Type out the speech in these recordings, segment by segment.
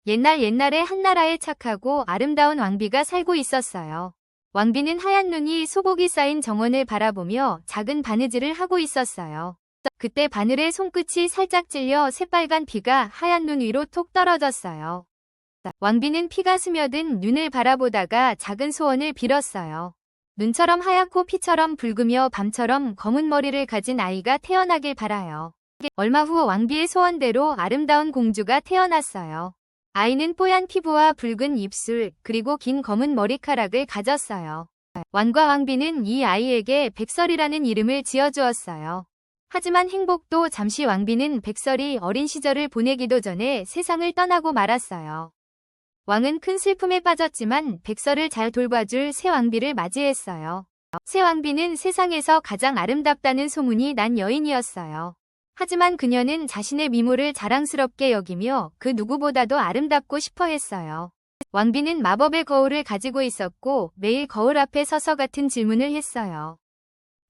옛날에 한나라에 착하고 아름다운 왕비가 살고 있었어요. 왕비는 하얀 눈이 소복이 쌓인 정원을 바라보며 작은 바느질을 하고 있었어요. 그때 바늘의 손끝이 살짝 찔려 새빨간 피가 하얀 눈 위로 톡 떨어졌어요. 왕비는 피가 스며든 눈을 바라보다가 작은 소원을 빌었어요. 눈처럼 하얗고 피처럼 붉으며 밤처럼 검은 머리를 가진 아이가 태어나길 바라요. 얼마 후 왕비의 소원대로 아름다운 공주가 태어났어요. 아이는 뽀얀 피부와 붉은 입술, 그리고 긴 검은 머리카락을 가졌어요. 왕과 왕비는 이 아이에게 백설이라는 이름을 지어주었어요. 하지만 행복도 잠시 왕비는 백설이 어린 시절을 보내기도 전에 세상을 떠나고 말았어요. 왕은 큰 슬픔에 빠졌지만 백설을 잘 돌봐줄 새 왕비를 맞이했어요. 새 왕비는 세상에서 가장 아름답다는 소문이 난 여인이었어요. 하지만 그녀는 자신의 미모를 자랑스럽게 여기며 그 누구보다도 아름답고 싶어 했어요. 왕비는 마법의 거울을 가지고 있었고 매일 거울 앞에 서서 같은 질문을 했어요.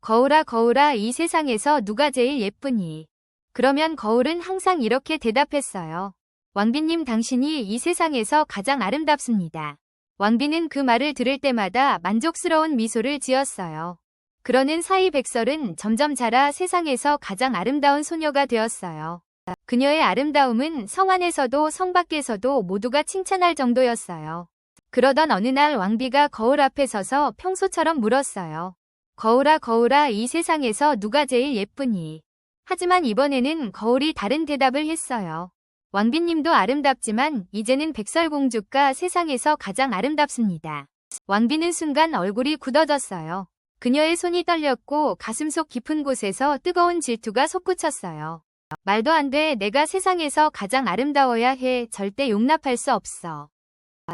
거울아 거울아, 이 세상에서 누가 제일 예쁘니? 그러면 거울은 항상 이렇게 대답했어요. 왕비님, 당신이 이 세상에서 가장 아름답습니다. 왕비는 그 말을 들을 때마다 만족스러운 미소를 지었어요. 그러는 사이 백설은 점점 자라 세상에서 가장 아름다운 소녀가 되었어요. 그녀의 아름다움은 성 안에서도 성 밖에서도 모두가 칭찬할 정도였어요. 그러던 어느 날 왕비가 거울 앞에 서서 평소처럼 물었어요. 거울아 거울아, 이 세상에서 누가 제일 예쁘니? 하지만 이번에는 거울이 다른 대답을 했어요. 왕비님도 아름답지만 이제는 백설공주가 세상에서 가장 아름답습니다. 왕비는 순간 얼굴이 굳어졌어요. 그녀의 손이 떨렸고 가슴속 깊은 곳에서 뜨거운 질투가 솟구쳤어요. 말도 안 돼, 내가 세상에서 가장 아름다워야 해. 절대 용납할 수 없어.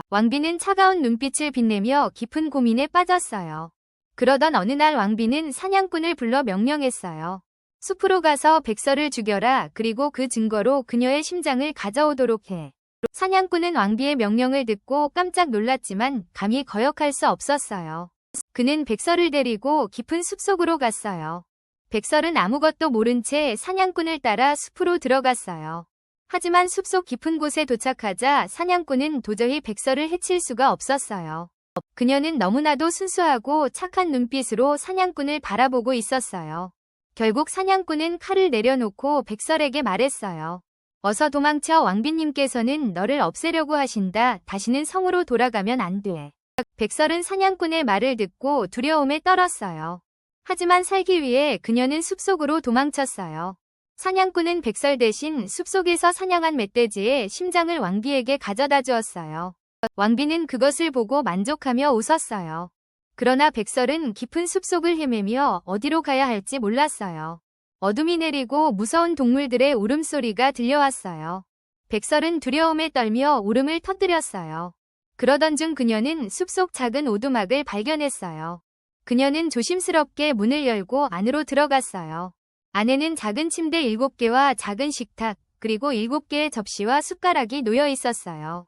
왕비는 차가운 눈빛을 빛내며 깊은 고민에 빠졌어요. 그러던 어느 날 왕비는 사냥꾼을 불러 명령했어요. 숲으로 가서 백설을 죽여라. 그리고 그 증거로 그녀의 심장을 가져오도록 해. 사냥꾼은 왕비의 명령을 듣고 깜짝 놀랐지만 감히 거역할 수 없었어요. 그는 백설을 데리고 깊은 숲속으로 갔어요. 백설은 아무것도 모른 채 사냥꾼을 따라 숲으로 들어갔어요. 하지만 숲속 깊은 곳에 도착하자 사냥꾼은 도저히 백설을 해칠 수가 없었어요. 그녀는 너무나도 순수하고 착한 눈빛으로 사냥꾼을 바라보고 있었어요. 결국 사냥꾼은 칼을 내려놓고 백설에게 말했어요. 어서 도망쳐, 왕비님께서는 너를 없애려고 하신다. 다시는 성으로 돌아가면 안 돼. 백설은 사냥꾼의 말을 듣고 두려움에 떨었어요. 하지만 살기 위해 그녀는 숲속으로 도망쳤어요. 사냥꾼은 백설 대신 숲속에서 사냥한 멧돼지의 심장을 왕비에게 가져다 주었어요. 왕비는 그것을 보고 만족하며 웃었어요. 그러나 백설은 깊은 숲속을 헤매며 어디로 가야 할지 몰랐어요. 어둠이 내리고 무서운 동물들의 울음소리가 들려왔어요. 백설은 두려움에 떨며 울음을 터뜨렸어요. 그러던 중 그녀는 숲속 작은 오두막을 발견했어요. 그녀는 조심스럽게 문을 열고 안으로 들어갔어요. 안에는 작은 침대 7개와 작은 식탁, 그리고 7개의 접시와 숟가락이 놓여 있었어요.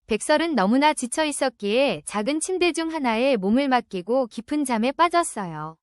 백설은 너무나 지쳐 있었기에 작은 침대 중 하나에 몸을 맡기고 깊은 잠에 빠졌어요.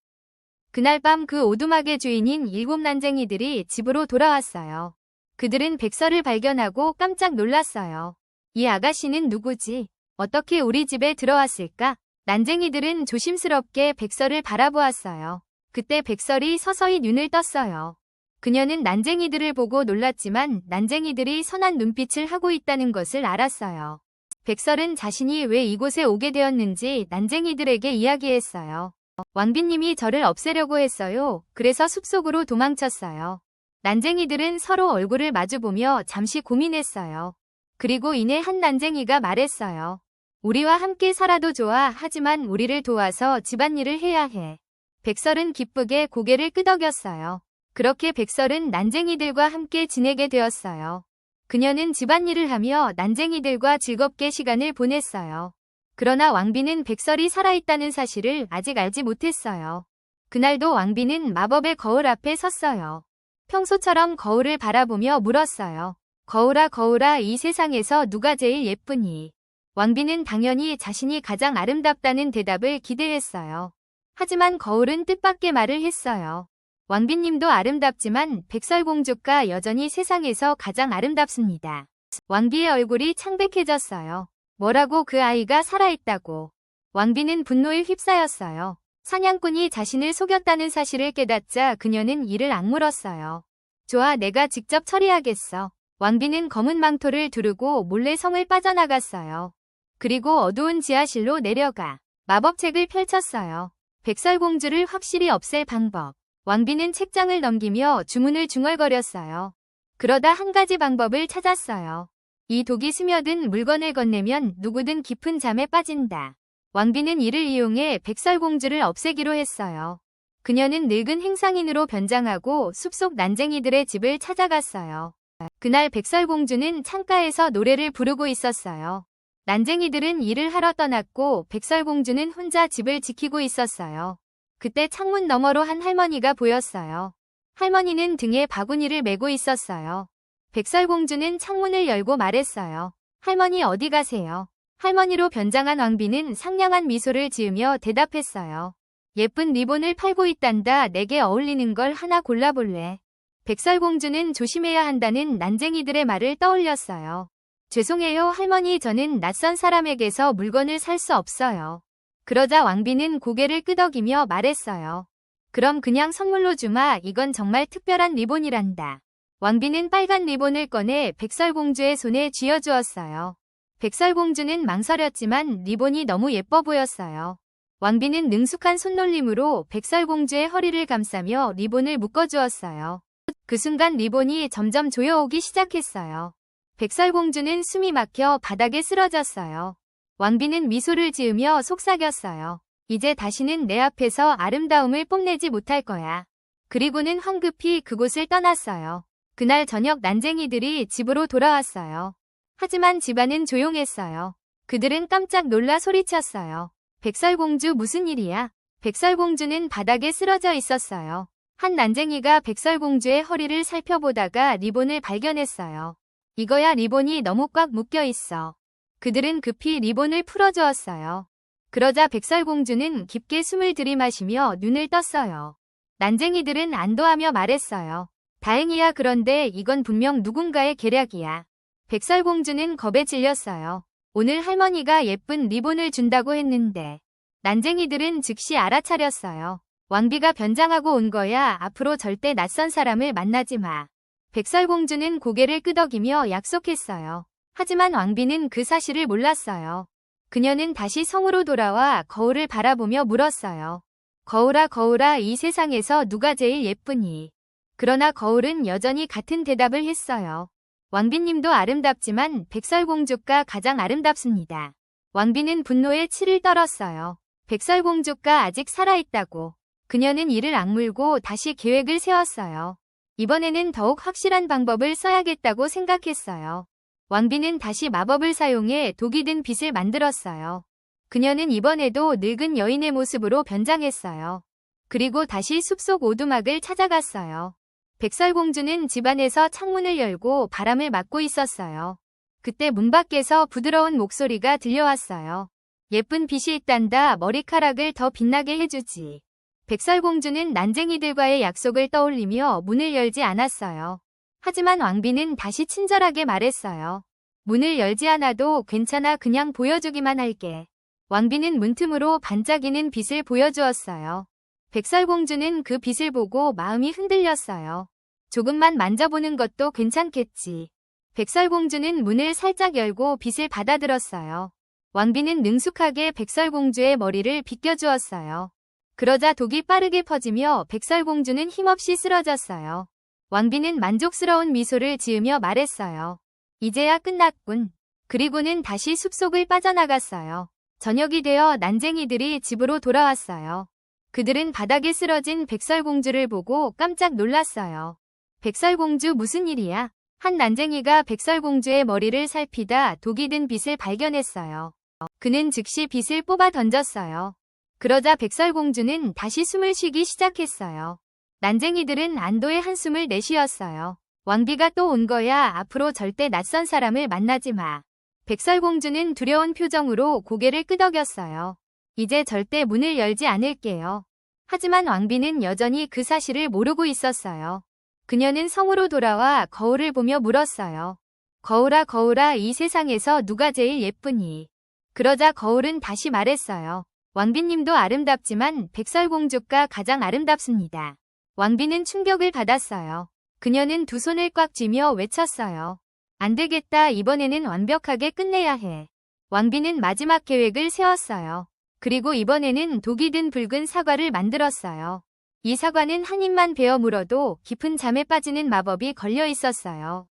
그날 밤 그 오두막의 주인인 7 난쟁이들이 집으로 돌아왔어요. 그들은 백설을 발견하고 깜짝 놀랐어요. 이 아가씨는 누구지? 어떻게 우리 집에 들어왔을까? 난쟁이들은 조심스럽게 백설을 바라보았어요. 그때 백설이 서서히 눈을 떴어요. 그녀는 난쟁이들을 보고 놀랐지만 난쟁이들이 선한 눈빛을 하고 있다는 것을 알았어요. 백설은 자신이 왜 이곳에 오게 되었는지 난쟁이들에게 이야기했어요. 왕비님이 저를 없애려고 했어요. 그래서 숲속으로 도망쳤어요. 난쟁이들은 서로 얼굴을 마주보며 잠시 고민했어요. 그리고 이내 한 난쟁이가 말했어요. 우리와 함께 살아도 좋아. 하지만 우리를 도와서 집안일을 해야 해. 백설은 기쁘게 고개를 끄덕였어요. 그렇게 백설은 난쟁이들과 함께 지내게 되었어요. 그녀는 집안일을 하며 난쟁이들과 즐겁게 시간을 보냈어요. 그러나 왕비는 백설이 살아있다는 사실을 아직 알지 못했어요. 그날도 왕비는 마법의 거울 앞에 섰어요. 평소처럼 거울을 바라보며 물었어요. 거울아 거울아, 이 세상에서 누가 제일 예쁘니? 왕비는 당연히 자신이 가장 아름답다는 대답을 기대했어요. 하지만 거울은 뜻밖의 말을 했어요. 왕비님도 아름답지만 백설공주가 여전히 세상에서 가장 아름답습니다. 왕비의 얼굴이 창백해졌어요. 뭐라고 그 아이가 살아있다고. 왕비는 분노에 휩싸였어요. 사냥꾼이 자신을 속였다는 사실을 깨닫자 그녀는 이를 악물었어요. 좋아, 내가 직접 처리하겠어. 왕비는 검은 망토를 두르고 몰래 성을 빠져나갔어요. 그리고 어두운 지하실로 내려가 마법책을 펼쳤어요. 백설공주를 확실히 없앨 방법. 왕비는 책장을 넘기며 주문을 중얼거렸어요. 그러다 한 가지 방법을 찾았어요. 이 독이 스며든 물건을 건네면 누구든 깊은 잠에 빠진다. 왕비는 이를 이용해 백설공주를 없애기로 했어요. 그녀는 늙은 행상인으로 변장하고 숲속 난쟁이들의 집을 찾아갔어요. 그날 백설공주는 창가에서 노래를 부르고 있었어요. 난쟁이들은 일을 하러 떠났고 백설공주는 혼자 집을 지키고 있었어요. 그때 창문 너머로 한 할머니가 보였어요. 할머니는 등에 바구니를 메고 있었어요. 백설공주는 창문을 열고 말했어요. 할머니, 어디 가세요? 할머니로 변장한 왕비는 상냥한 미소를 지으며 대답했어요. 예쁜 리본을 팔고 있단다. 내게 어울리는 걸 하나 골라볼래? 백설공주는 조심해야 한다는 난쟁이들의 말을 떠올렸어요. 죄송해요, 할머니. 저는 낯선 사람에게서 물건을 살 수 없어요. 그러자 왕비는 고개를 끄덕이며 말했어요. 그럼 그냥 선물로 주마. 이건 정말 특별한 리본이란다. 왕비는 빨간 리본을 꺼내 백설공주의 손에 쥐어주었어요. 백설공주는 망설였지만 리본이 너무 예뻐 보였어요. 왕비는 능숙한 손놀림으로 백설공주의 허리를 감싸며 리본을 묶어주었어요. 그 순간 리본이 점점 조여오기 시작했어요. 백설공주는 숨이 막혀 바닥에 쓰러졌어요. 왕비는 미소를 지으며 속삭였어요. 이제 다시는 내 앞에서 아름다움을 뽐내지 못할 거야. 그리고는 황급히 그곳을 떠났어요. 그날 저녁 난쟁이들이 집으로 돌아왔어요. 하지만 집안은 조용했어요. 그들은 깜짝 놀라 소리쳤어요. 백설공주, 무슨 일이야? 백설공주는 바닥에 쓰러져 있었어요. 한 난쟁이가 백설공주의 허리를 살펴보다가 리본을 발견했어요. 이거야, 리본이 너무 꽉 묶여 있어. 그들은 급히 리본을 풀어주었어요. 그러자 백설공주는 깊게 숨을 들이마시며 눈을 떴어요. 난쟁이들은 안도하며 말했어요. 다행이야. 그런데 이건 분명 누군가의 계략이야. 백설공주는 겁에 질렸어요. 오늘 할머니가 예쁜 리본을 준다고 했는데. 난쟁이들은 즉시 알아차렸어요. 왕비가 변장하고 온 거야. 앞으로 절대 낯선 사람을 만나지 마. 백설공주는 고개를 끄덕이며 약속했어요. 하지만 왕비는 그 사실을 몰랐어요. 그녀는 다시 성으로 돌아와 거울을 바라보며 물었어요. 거울아, 거울아, 이 세상에서 누가 제일 예쁘니? 그러나 거울은 여전히 같은 대답을 했어요. 왕비님도 아름답지만 백설공주가 가장 아름답습니다. 왕비는 분노에 치를 떨었어요. 백설공주가 아직 살아있다고. 그녀는 이를 악물고 다시 계획을 세웠어요. 이번에는 더욱 확실한 방법을 써야겠다고 생각했어요. 왕비는 다시 마법을 사용해 독이 든 빛을 만들었어요. 그녀는 이번에도 늙은 여인의 모습으로 변장했어요. 그리고 다시 숲속 오두막을 찾아갔어요. 백설공주는 집안에서 창문을 열고 바람을 맞고 있었어요. 그때 문 밖에서 부드러운 목소리가 들려왔어요. 예쁜 빛이 있단다. 머리카락을 더 빛나게 해주지. 백설공주는 난쟁이들과의 약속을 떠올리며 문을 열지 않았어요. 하지만 왕비는 다시 친절하게 말했어요. 문을 열지 않아도 괜찮아. 그냥 보여주기만 할게. 왕비는 문틈으로 반짝이는 빛을 보여주었어요. 백설공주는 그 빛을 보고 마음이 흔들렸어요. 조금만 만져보는 것도 괜찮겠지. 백설공주는 문을 살짝 열고 빛을 받아들었어요. 왕비는 능숙하게 백설공주의 머리를 빗겨주었어요. 그러자 독이 빠르게 퍼지며 백설공주는 힘없이 쓰러졌어요. 왕비는 만족스러운 미소를 지으며 말했어요. 이제야 끝났군. 그리고는 다시 숲속을 빠져나갔어요. 저녁이 되어 난쟁이들이 집으로 돌아왔어요. 그들은 바닥에 쓰러진 백설공주를 보고 깜짝 놀랐어요. 백설공주, 무슨 일이야? 한 난쟁이가 백설공주의 머리를 살피다 독이 든 빛을 발견했어요. 그는 즉시 빛을 뽑아 던졌어요. 그러자 백설공주는 다시 숨을 쉬기 시작했어요. 난쟁이들은 안도의 한숨을 내쉬었어요. 왕비가 또 온 거야. 앞으로 절대 낯선 사람을 만나지 마. 백설공주는 두려운 표정으로 고개를 끄덕였어요. 이제 절대 문을 열지 않을게요. 하지만 왕비는 여전히 그 사실을 모르고 있었어요. 그녀는 성으로 돌아와 거울을 보며 물었어요. 거울아 거울아 이 세상에서 누가 제일 예쁘니? 그러자 거울은 다시 말했어요. 왕비님도 아름답지만 백설공주가 가장 아름답습니다. 왕비는 충격을 받았어요. 그녀는 두 손을 꽉 쥐며 외쳤어요. 안 되겠다. 이번에는 완벽하게 끝내야 해. 왕비는 마지막 계획을 세웠어요. 그리고 이번에는 독이 든 붉은 사과를 만들었어요. 이 사과는 한 입만 베어 물어도 깊은 잠에 빠지는 마법이 걸려 있었어요.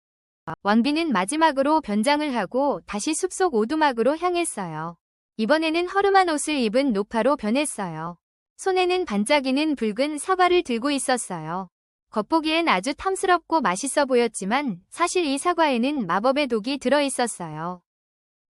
왕비는 마지막으로 변장을 하고 다시 숲속 오두막으로 향했어요. 이번에는 허름한 옷을 입은 노파로 변했어요. 손에는 반짝이는 붉은 사과를 들고 있었어요. 겉보기엔 아주 탐스럽고 맛있어 보였지만 사실 이 사과에는 마법의 독이 들어 있었어요.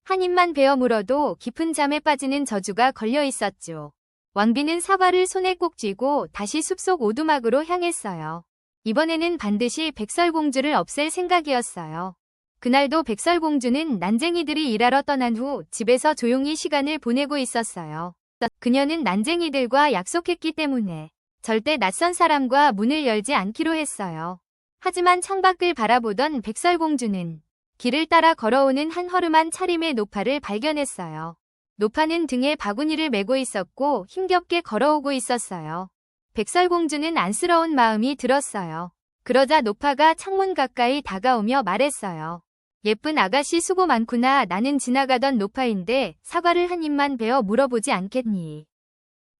한 입만 베어 물어도 깊은 잠에 빠지는 저주가 걸려 있었죠. 왕비는 사과를 손에 꼭 쥐고 다시 숲속 오두막으로 향했어요. 이번에는 반드시 백설공주를 없앨 생각이었어요. 그날도 백설공주는 난쟁이들이 일하러 떠난 후 집에서 조용히 시간을 보내고 있었어요. 그녀는 난쟁이들과 약속했기 때문에 절대 낯선 사람과 문을 열지 않기로 했어요. 하지만 창밖을 바라보던 백설공주는 길을 따라 걸어오는 한 허름한 차림의 노파를 발견했어요. 노파는 등에 바구니를 메고 있었고 힘겹게 걸어오고 있었어요. 백설공주는 안쓰러운 마음이 들었어요. 그러자 노파가 창문 가까이 다가오며 말했어요. 예쁜 아가씨 수고 많구나. 나는 지나가던 노파인데 사과를 한 입만 베어 물어보지 않겠니?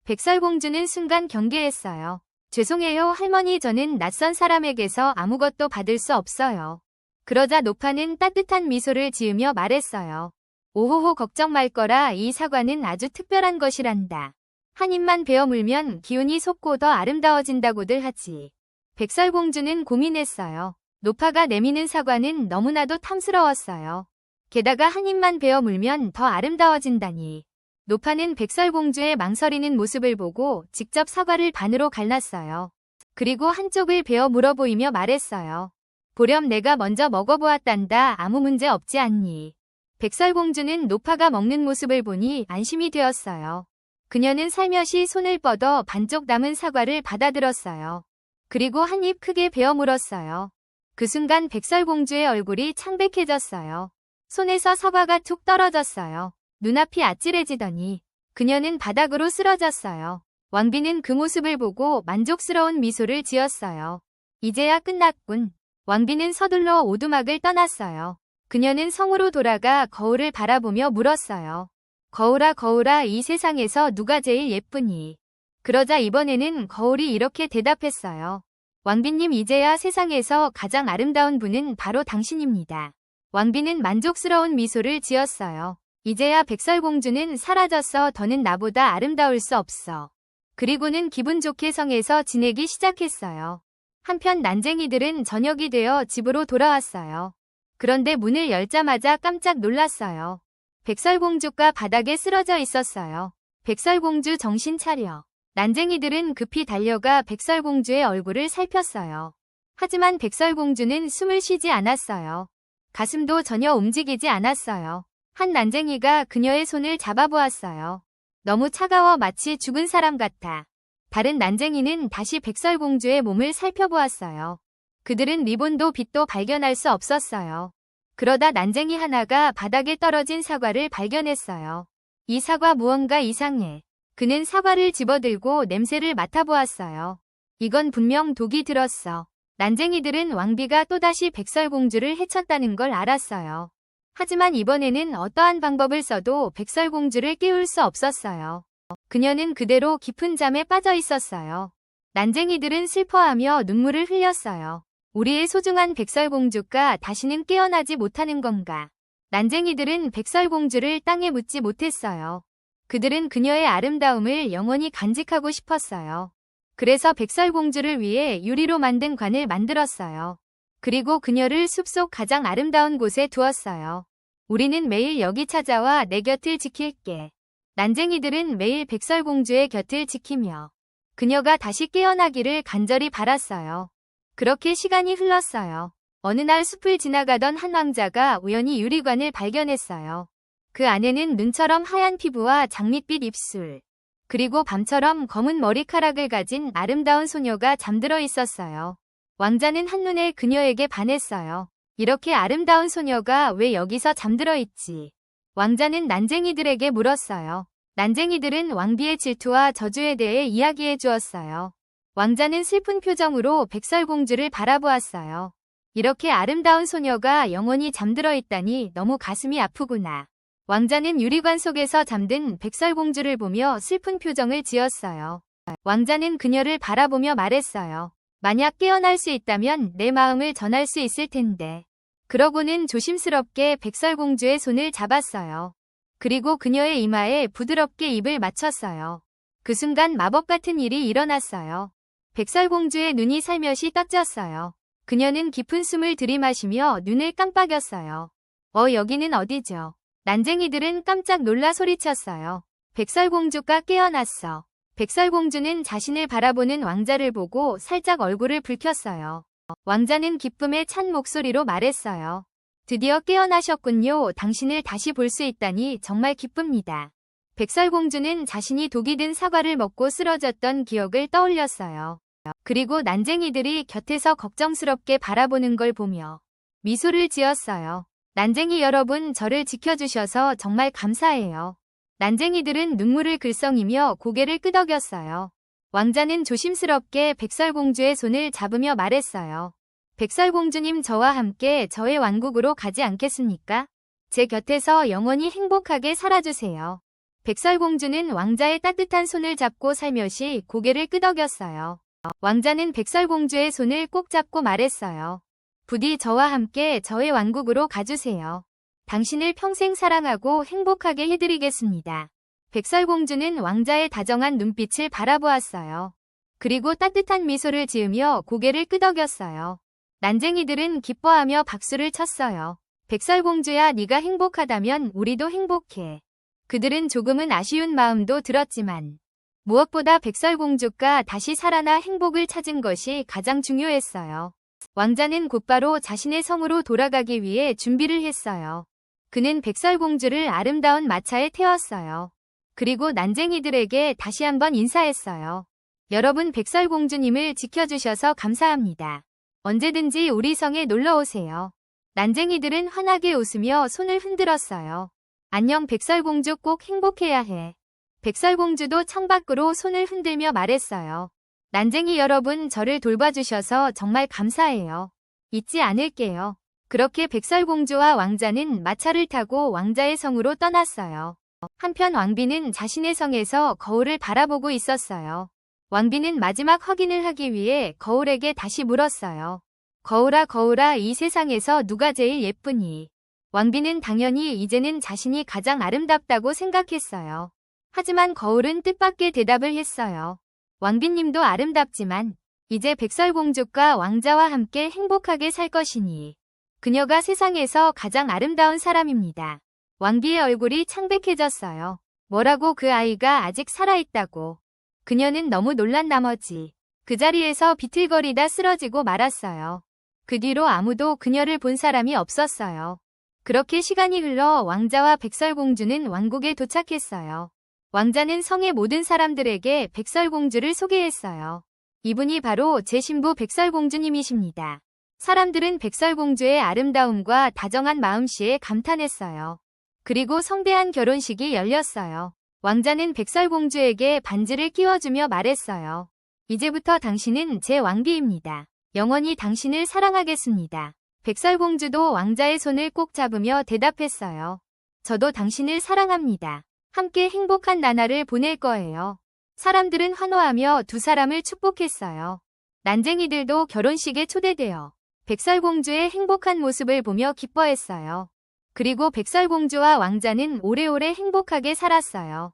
백설공주는 순간 경계했어요. 죄송해요 할머니, 저는 낯선 사람에게서 아무것도 받을 수 없어요. 그러자 노파는 따뜻한 미소를 지으며 말했어요. 오호호 걱정 말 거라. 이 사과는 아주 특별한 것이란다. 한 입만 베어 물면 기운이 솟고 더 아름다워진다고들 하지. 백설공주는 고민했어요. 노파가 내미는 사과는 너무나도 탐스러웠어요. 게다가 한 입만 베어 물면 더 아름다워진다니. 노파는 백설공주의 망설이는 모습을 보고 직접 사과를 반으로 갈랐어요. 그리고 한쪽을 베어 물어 보이며 말했어요. 보렴, 내가 먼저 먹어보았단다. 아무 문제 없지 않니? 백설공주는 노파가 먹는 모습을 보니 안심이 되었어요. 그녀는 살며시 손을 뻗어 반쪽 남은 사과를 받아들었어요. 그리고 한 입 크게 베어 물었어요. 그 순간 백설공주의 얼굴이 창백해졌어요. 손에서 사과가 툭 떨어졌어요. 눈앞이 아찔해지더니 그녀는 바닥으로 쓰러졌어요. 왕비는 그 모습을 보고 만족스러운 미소를 지었어요. 이제야 끝났군. 왕비는 서둘러 오두막을 떠났어요. 그녀는 성으로 돌아가 거울을 바라보며 물었어요. 거울아 거울아 이 세상에서 누가 제일 예쁘니? 그러자 이번에는 거울이 이렇게 대답했어요. 왕비님, 이제야 세상에서 가장 아름다운 분은 바로 당신입니다. 왕비는 만족스러운 미소를 지었어요. 이제야 백설공주는 사라졌어. 더는 나보다 아름다울 수 없어. 그리고는 기분 좋게 성에서 지내기 시작했어요. 한편 난쟁이들은 저녁이 되어 집으로 돌아왔어요. 그런데 문을 열자마자 깜짝 놀랐어요. 백설공주가 바닥에 쓰러져 있었어요. 백설공주 정신 차려. 난쟁이들은 급히 달려가 백설공주의 얼굴을 살폈어요. 하지만 백설공주는 숨을 쉬지 않았어요. 가슴도 전혀 움직이지 않았어요. 한 난쟁이가 그녀의 손을 잡아보았어요. 너무 차가워 마치 죽은 사람 같아. 다른 난쟁이는 다시 백설공주의 몸을 살펴보았어요. 그들은 리본도 빛도 발견할 수 없었어요. 그러다 난쟁이 하나가 바닥에 떨어진 사과를 발견했어요. 이 사과 무언가 이상해. 그는 사과를 집어들고 냄새를 맡아보았어요. 이건 분명 독이 들었어. 난쟁이들은 왕비가 또다시 백설공주를 해쳤다는 걸 알았어요. 하지만 이번에는 어떠한 방법을 써도 백설공주를 깨울 수 없었어요. 그녀는 그대로 깊은 잠에 빠져 있었어요. 난쟁이들은 슬퍼하며 눈물을 흘렸어요. 우리의 소중한 백설공주가 다시는 깨어나지 못하는 건가? 난쟁이들은 백설공주를 땅에 묻지 못했어요. 그들은 그녀의 아름다움을 영원히 간직하고 싶었어요. 그래서 백설공주를 위해 유리로 만든 관을 만들었어요. 그리고 그녀를 숲속 가장 아름다운 곳에 두었어요. 우리는 매일 여기 찾아와 내 곁을 지킬게. 난쟁이들은 매일 백설공주의 곁을 지키며 그녀가 다시 깨어나기를 간절히 바랐어요. 그렇게 시간이 흘렀어요. 어느 날 숲을 지나가던 한 왕자가 우연히 유리관을 발견했어요. 그 안에는 눈처럼 하얀 피부와 장밋빛 입술, 그리고 밤처럼 검은 머리카락을 가진 아름다운 소녀가 잠들어 있었어요. 왕자는 한눈에 그녀에게 반했어요. 이렇게 아름다운 소녀가 왜 여기서 잠들어 있지? 왕자는 난쟁이들에게 물었어요. 난쟁이들은 왕비의 질투와 저주에 대해 이야기해 주었어요. 왕자는 슬픈 표정으로 백설공주를 바라보았어요. 이렇게 아름다운 소녀가 영원히 잠들어 있다니 너무 가슴이 아프구나. 왕자는 유리관 속에서 잠든 백설공주를 보며 슬픈 표정을 지었어요. 왕자는 그녀를 바라보며 말했어요. 만약 깨어날 수 있다면 내 마음을 전할 수 있을 텐데. 그러고는 조심스럽게 백설공주의 손을 잡았어요. 그리고 그녀의 이마에 부드럽게 입을 맞췄어요. 그 순간 마법 같은 일이 일어났어요. 백설공주의 눈이 살며시 떠졌어요. 그녀는 깊은 숨을 들이마시며 눈을 깜빡였어요. 여기는 어디죠? 난쟁이들은 깜짝 놀라 소리쳤어요. 백설공주가 깨어났어. 백설공주는 자신을 바라보는 왕자를 보고 살짝 얼굴을 붉혔어요. 왕자는 기쁨에 찬 목소리로 말했어요. 드디어 깨어나셨군요. 당신을 다시 볼 수 있다니 정말 기쁩니다. 백설공주는 자신이 독이 든 사과를 먹고 쓰러졌던 기억을 떠올렸어요. 그리고 난쟁이들이 곁에서 걱정스럽게 바라보는 걸 보며 미소를 지었어요. 난쟁이 여러분, 저를 지켜주셔서 정말 감사해요. 난쟁이들은 눈물을 글썽이며 고개를 끄덕였어요. 왕자는 조심스럽게 백설공주의 손을 잡으며 말했어요. 백설공주님, 저와 함께 저의 왕국으로 가지 않겠습니까? 제 곁에서 영원히 행복하게 살아주세요. 백설공주는 왕자의 따뜻한 손을 잡고 살며시 고개를 끄덕였어요. 왕자는 백설공주의 손을 꼭 잡고 말했어요. 부디 저와 함께 저의 왕국으로 가주세요. 당신을 평생 사랑하고 행복하게 해드리겠습니다. 백설공주는 왕자의 다정한 눈빛을 바라보았어요. 그리고 따뜻한 미소를 지으며 고개를 끄덕였어요. 난쟁이들은 기뻐하며 박수를 쳤어요. 백설공주야, 네가 행복하다면 우리도 행복해. 그들은 조금은 아쉬운 마음도 들었지만 무엇보다 백설공주가 다시 살아나 행복을 찾은 것이 가장 중요했어요. 왕자는 곧바로 자신의 성으로 돌아가기 위해 준비를 했어요. 그는 백설공주를 아름다운 마차에 태웠어요. 그리고 난쟁이들에게 다시 한번 인사했어요. 여러분, 백설공주님을 지켜주셔서 감사합니다. 언제든지 우리 성에 놀러오세요. 난쟁이들은 환하게 웃으며 손을 흔들었어요. 안녕 백설공주, 꼭 행복해야 해. 백설공주도 창밖으로 손을 흔들며 말했어요. 난쟁이 여러분, 저를 돌봐주셔서 정말 감사해요. 잊지 않을게요. 그렇게 백설공주와 왕자는 마차를 타고 왕자의 성으로 떠났어요. 한편 왕비는 자신의 성에서 거울을 바라보고 있었어요. 왕비는 마지막 확인을 하기 위해 거울에게 다시 물었어요. 거울아, 거울아, 이 세상에서 누가 제일 예쁘니? 왕비는 당연히 이제는 자신이 가장 아름답다고 생각했어요. 하지만 거울은 뜻밖의 대답을 했어요. 왕비님도 아름답지만 이제 백설공주가 왕자와 함께 행복하게 살 것이니 그녀가 세상에서 가장 아름다운 사람입니다. 왕비의 얼굴이 창백해졌어요. 뭐라고, 그 아이가 아직 살아있다고. 그녀는 너무 놀란 나머지 그 자리에서 비틀거리다 쓰러지고 말았어요. 그 뒤로 아무도 그녀를 본 사람이 없었어요. 그렇게 시간이 흘러 왕자와 백설공주는 왕국에 도착했어요. 왕자는 성의 모든 사람들에게 백설공주를 소개했어요. 이분이 바로 제 신부 백설공주님이십니다. 사람들은 백설공주의 아름다움과 다정한 마음씨에 감탄했어요. 그리고 성대한 결혼식이 열렸어요. 왕자는 백설공주에게 반지를 끼워주며 말했어요. 이제부터 당신은 제 왕비입니다. 영원히 당신을 사랑하겠습니다. 백설공주도 왕자의 손을 꼭 잡으며 대답했어요. 저도 당신을 사랑합니다. 함께 행복한 나날을 보낼 거예요. 사람들은 환호하며 두 사람을 축복했어요. 난쟁이들도 결혼식에 초대되어 백설공주의 행복한 모습을 보며 기뻐했어요. 그리고 백설공주와 왕자는 오래오래 행복하게 살았어요.